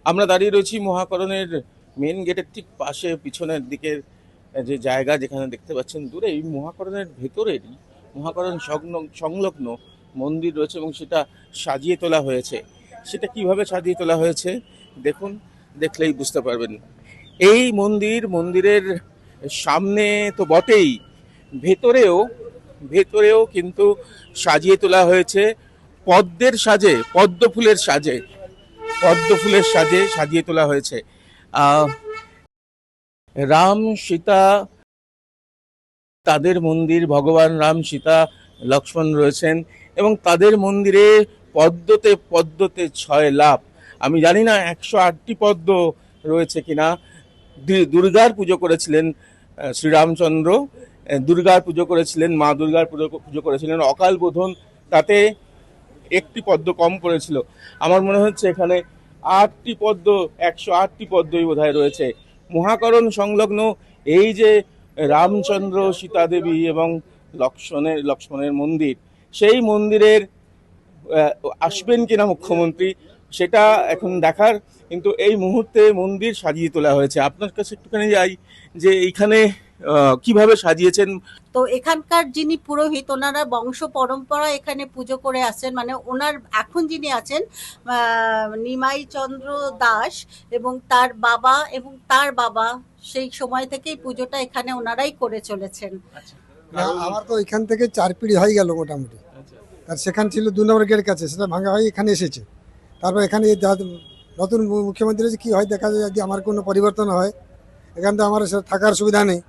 আমরা দাঁড়িয়ে রয়েছি মহাকরণের মেন গেটের ঠিক পাশে পিছনের দিকের যে জায়গা যেখানে দেখতে পাচ্ছেন দূরে এই মহাকরণের ভেতরেরই মহাকরণ সংলগ্ন মন্দির রয়েছে এবং সেটা সাজিয়ে তোলা হয়েছে। সেটা কিভাবে সাজিয়ে তোলা হয়েছে দেখুন, দেখলেই বুঝতে পারবেন। এই মন্দিরের সামনে তো বটেই, ভেতরেও ভেতরেও কিন্তু সাজিয়ে তোলা হয়েছে পদ্ম ফুলের সাজে সাজিয়ে তোলা হয়েছে। আহ রাম সীতা, তাদের মন্দির, ভগবান রাম সীতা লক্ষ্মণ রয়েছেন এবং তাদের মন্দিরে পদ্মতে পদ্মতে ছয় লাভ। আমি জানি না 108টি পদ্ম রয়েছে কিনা। দুর্গার পুজো করেছিলেন শ্রীরামচন্দ্র, দুর্গার পুজো করেছিলেন, মা দুর্গার পুজো করেছিলেন অকাল বোধন, তাতে একটি পদ্ম কম করেছিল। আমার মনে হচ্ছে এখানে 8টি পদ্ম, 108টি পদ্মই বোধহয় রয়েছে। মহাকরণ সংলগ্ন এই যে রামচন্দ্র, সীতা দেবী এবং লক্ষ্মণের মন্দির, সেই মন্দিরের আসবেন কিনা মুখ্যমন্ত্রী সেটা এখন দেখার। কিন্তু এই মুহূর্তে মন্দির সাজিয়ে তোলা হয়েছে। আপনার কাছে একটুখানি যাই যে এইখানে কিভাবে সাজিয়েছেন। তো এখানকার যিনি পুরোহিত, ওনারা বংশ পরম্পরা এখানে পুজো করে আসছেন, মানে ওনার এখন যিনি আছেন নিমাই চন্দ্র দাস এবং তার বাবা সেই সময় থেকেই পুজোটা এখানে ওনারাই করে চলেছেন। না, আমার তো এখান থেকে 4 পিঁড়ি হয়ে গেল মোটামুটি। আর সেখান ছিল 2 নম্বর গেটের কাছে, সেটা ভাঙা হয়ে এখানে এসেছে। তারপর এখানে নতুন মুখ্যমন্ত্রী কি হয় দেখা যায়, যদি আমার কোনো পরিবর্তন হয়। এখান তো আমার থাকার সুবিধা নেই,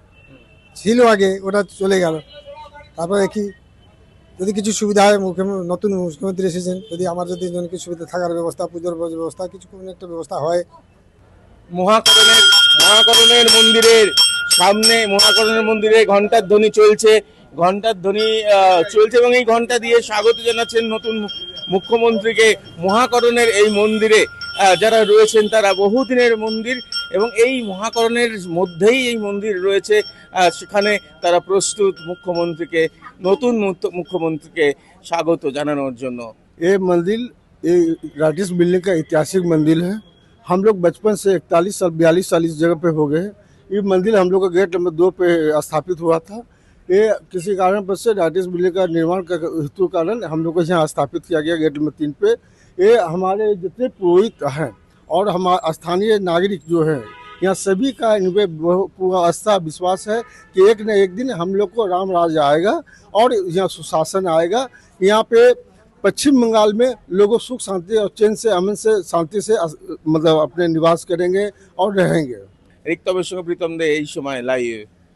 ছিল আগে, ওটা চলে গেল। তারপরে কি যদি কিছু সুবিধা হয়, নতুন মুখ্যমন্ত্রী এসেছেন, যদি আমার যদি কিছু সুবিধা, থাকার ব্যবস্থা, পুজোর ব্যবস্থা, কিছু কোনো একটা ব্যবস্থা হয়। মহাকরণের মন্দিরের সামনে, মহাকরণের মন্দিরে ঘন্টার ধ্বনি চলছে, এবং এই ঘন্টা দিয়ে স্বাগত জানাচ্ছেন নতুন মুখ্যমন্ত্রীকে। মহাকরণের এই মন্দিরে যারা রয়েছেন তারা বহুদিনের মন্দির এবং এই মহাকরণের মধ্যেই এই মন্দির রয়েছে। সেখানে তারা প্রস্তুত নতুন মুখ্যমন্ত্রীকে স্বাগত জানানোর জন্য। ये मंदिर, ये राजेश बिल्डिंग का ऐतिहासिक मंदिर है। हम लोग बचपन से 41 साल 42 साल इस जगह पे हो गए हैं। ये मंदिर हम लोग का गेट नंबर 2 पे स्थापित हुआ था। ये किसी कारण से राजेश बिल्डिंग का निर्माण का हेतु कारण हम लोग को यहाँ स्थापित किया गया गेट नंबर 3 पे। ये हमारे जितने पुरोहित हैं और हमारे स्थानीय नागरिक जो हैं, यहाँ सभी का इन पे पूरा आस्था विश्वास है कि एक न एक दिन हम लोग को राम राज आएगा और यहाँ सुशासन आएगा। यहाँ पे पश्चिम बंगाल में लोगों सुख शांति और चैन से, अमन से, शांति से मतलब अपने निवास करेंगे और रहेंगे। রিক্তবের সঙ্গে প্রীতম দে, এই সময় লাইভ।